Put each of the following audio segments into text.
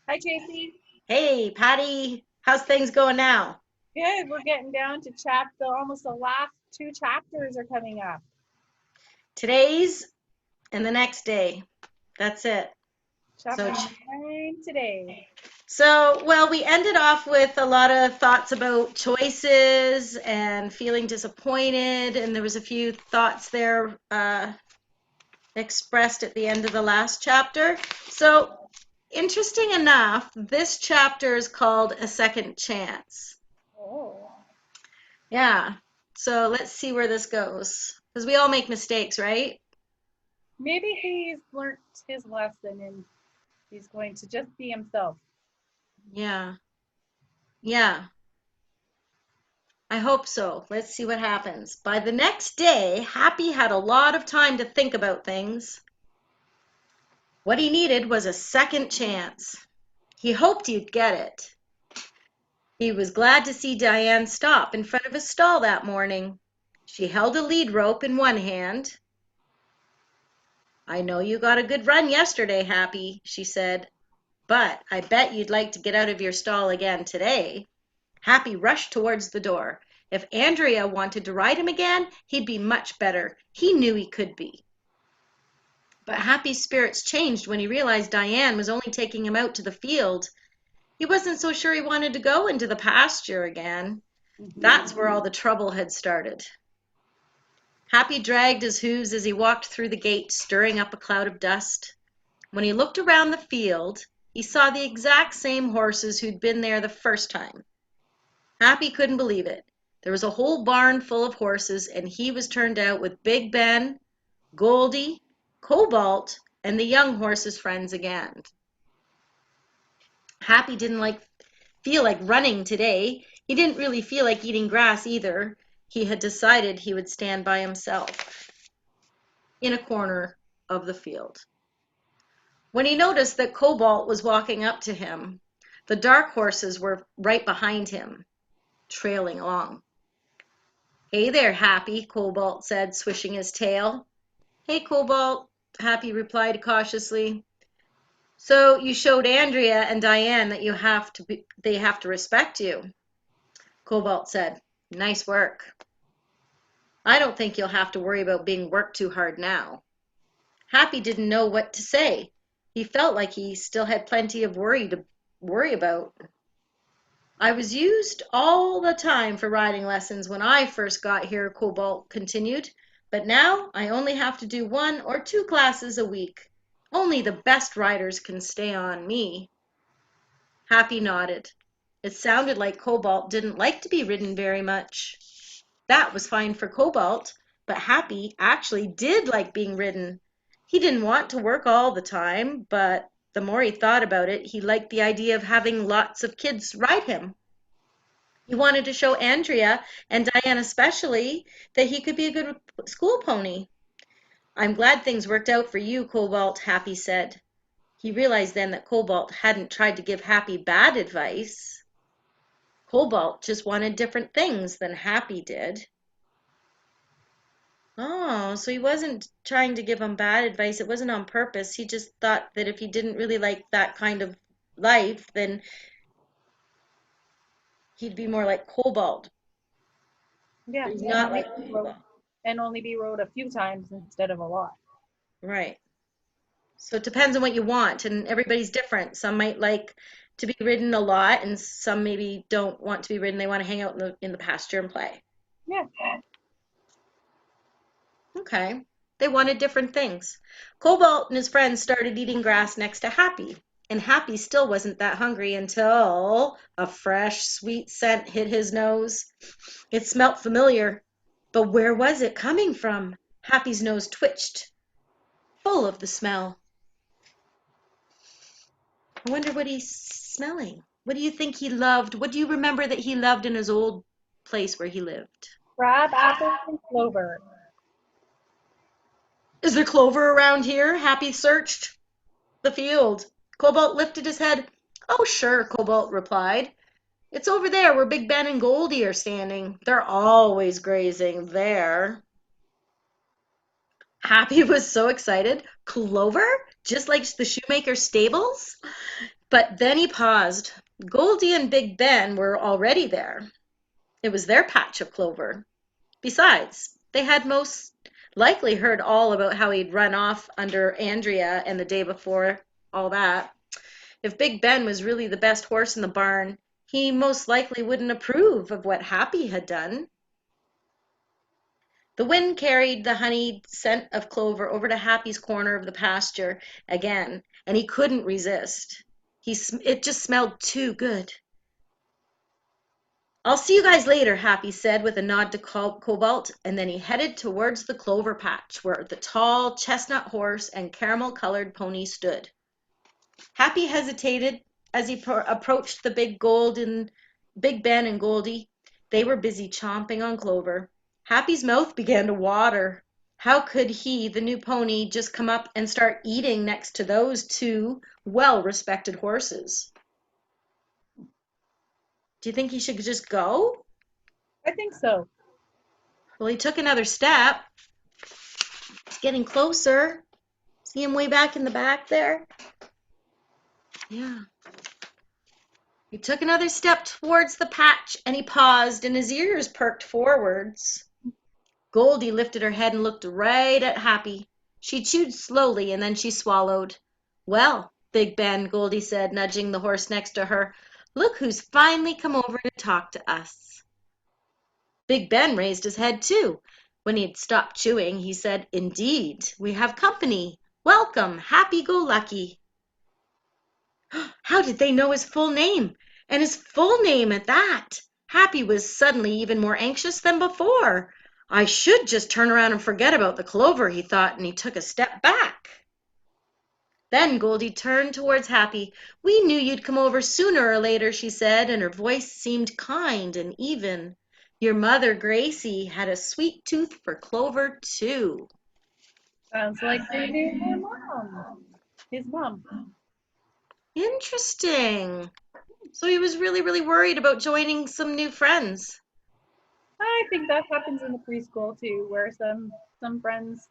Hi, Tracey. Hey, Patty, how's things going now? Good. We're getting down to chapter, almost the last two chapters are coming up. Today's and the next day. That's it. So, Chapter 9 today. well, we ended off with a lot of thoughts about choices and feeling disappointed, and there was a few thoughts there expressed at the end of the last chapter. So, interesting enough, this chapter is called A Second Chance. Oh. Yeah. So let's see where this goes. Because we all make mistakes, right? Maybe he's learnt his lesson and he's going to just be himself. Yeah. Yeah. I hope so. Let's see what happens. By the next day, Happy had a lot of time to think about things. What he needed was a second chance. He hoped he'd get it. He was glad to see Diane stop in front of his stall that morning. She held a lead rope in one hand. "I know you got a good run yesterday, Happy," she said, "but I bet you'd like to get out of your stall again today." Happy rushed towards the door. If Andrea wanted to ride him again, he'd be much better. He knew he could be. But Happy's spirits changed when he realized Diane was only taking him out to the field. He wasn't so sure he wanted to go into the pasture again. That's where all the trouble had started. Happy dragged his hooves as he walked through the gate, stirring up a cloud of dust. When he looked around the field, he saw the exact same horses who'd been there the first time. Happy couldn't believe it. There was a whole barn full of horses, and he was turned out with Big Ben, Goldie, Cobalt, and the young horse's friends again. Happy didn't feel like running today. He didn't really feel like eating grass either. He had decided he would stand by himself in a corner of the field. When he noticed that Cobalt was walking up to him, the dark horses were right behind him, trailing along. "Hey there, Happy," Cobalt said, swishing his tail. "Hey, Cobalt," Happy replied cautiously. "So you showed Andrea and Diane that they have to respect you," Cobalt said. "Nice work. I don't think you'll have to worry about being worked too hard now." Happy didn't know what to say. He felt like he still had plenty of worry to worry about. "I was used all the time for riding lessons when I first got here," Cobalt continued, "but now I only have to do 1 or 2 classes a week. Only the best riders can stay on me." Happy nodded. It sounded like Cobalt didn't like to be ridden very much. That was fine for Cobalt, but Happy actually did like being ridden. He didn't want to work all the time, but the more he thought about it, he liked the idea of having lots of kids ride him. He wanted to show Andrea, and Diane especially, that he could be a good school pony. "I'm glad things worked out for you, Cobalt," Happy said. He realized then that Cobalt hadn't tried to give Happy bad advice. Cobalt just wanted different things than Happy did. Oh, so he wasn't trying to give him bad advice. It wasn't on purpose. He just thought that if he didn't really like that kind of life, then he'd be more like Cobalt. Yeah, But he's and not only like be rode Cobalt. and only be rode a few times instead of a lot. Right. So it depends on what you want, and everybody's different. Some might like to be ridden a lot, and some maybe don't want to be ridden. They want to hang out in the pasture and play. Yeah. Okay. They wanted different things. Cobalt and his friends started eating grass next to Happy, and Happy still wasn't that hungry until a fresh, sweet scent hit his nose. It smelt familiar, but where was it coming from? Happy's nose twitched, full of the smell. I wonder what he's smelling. What do you think he loved? What do you remember that he loved in his old place where he lived? Crab apples and clover. "Is there clover around here?" Happy searched the field. Cobalt lifted his head. "Oh, sure," Cobalt replied. "It's over there where Big Ben and Goldie are standing. They're always grazing there." Happy was so excited. Clover? Just like the shoemaker's stables? But then he paused. Goldie and Big Ben were already there. It was their patch of clover. Besides, they had most likely heard all about how he'd run off under Andrea and the day before, all that. If Big Ben was really the best horse in the barn, he most likely wouldn't approve of what Happy had done. The wind carried the honeyed scent of clover over to Happy's corner of the pasture again, and he couldn't resist. It just smelled too good. "I'll see you guys later," Happy said with a nod to Cobalt, and then he headed towards the clover patch where the tall chestnut horse and caramel-colored pony stood. Happy hesitated as he approached the Big Ben and Goldie. They were busy chomping on clover. Happy's mouth began to water. How could he, the new pony, just come up and start eating next to those two well-respected horses? Do you think he should just go? I think so. Well, he took another step. He's getting closer. See him way back in the back there? Yeah. He took another step towards the patch and he paused and his ears perked forwards. Goldie lifted her head and looked right at Happy. She chewed slowly and then she swallowed. "Well, Big Ben," Goldie said, nudging the horse next to her, "look who's finally come over to talk to us." Big Ben raised his head too. When he had stopped chewing, he said, "Indeed, we have company. Welcome, Happy-Go-Lucky." How did they know his full name? And his full name at that? Happy was suddenly even more anxious than before. "I should just turn around and forget about the clover," he thought, and he took a step back. Then Goldie turned towards Happy. "We knew you'd come over sooner or later," she said, and her voice seemed kind and even. "Your mother, Gracie, had a sweet tooth for clover, too." Sounds like they knew their mom. His mom. Interesting. So he was really, really worried about joining some new friends. I think that happens in the preschool too, where some friends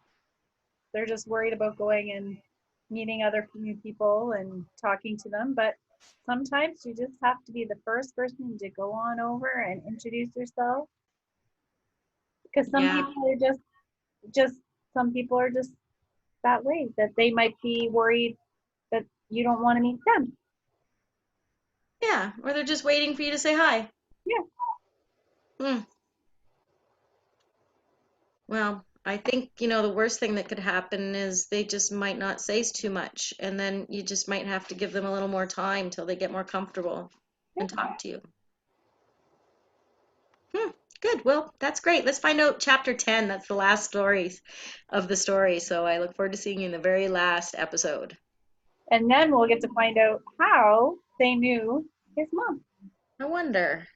they're just worried about going and meeting other new people and talking to them. But sometimes you just have to be the first person to go on over and introduce yourself because some Yeah. people are just some people are just that way that they might be worried that you don't want to meet them. Yeah, or they're just waiting for you to say hi. Yeah. Hmm. Well, I think, the worst thing that could happen is they just might not say too much, and then you just might have to give them a little more time till they get more comfortable and Yeah. talk to you. Hmm. Good. Well, that's great. Let's find out chapter 10. That's the last stories of the story. So I look forward to seeing you in the very last episode. And then we'll get to find out how they knew his mom. I wonder.